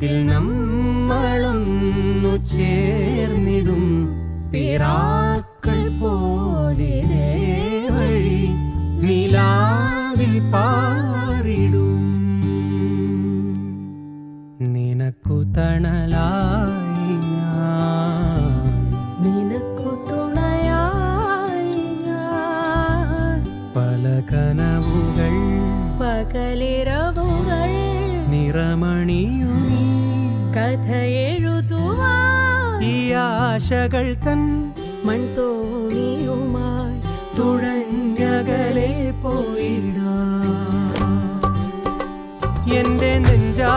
അതിൽ നമ്മളൊന്നു ചേർന്നിടും പിറാക്കൾ പോലെ വഴി നിലാവിൽ പാറിടും. നിനക്കു തണലായി ഞാൻ, നിനക്കു തുണയായി ഞാൻ. പല കനവുകൾ പകലിരവുകൾ നിറമണിയുമീ കഥ എഴുതുവാൻ ഈ ആശകൾ തൻ മൺതോണിയുമായി തുഴഞ്ഞകലെ പോയിടാം. എന്റെ നെഞ്ചാ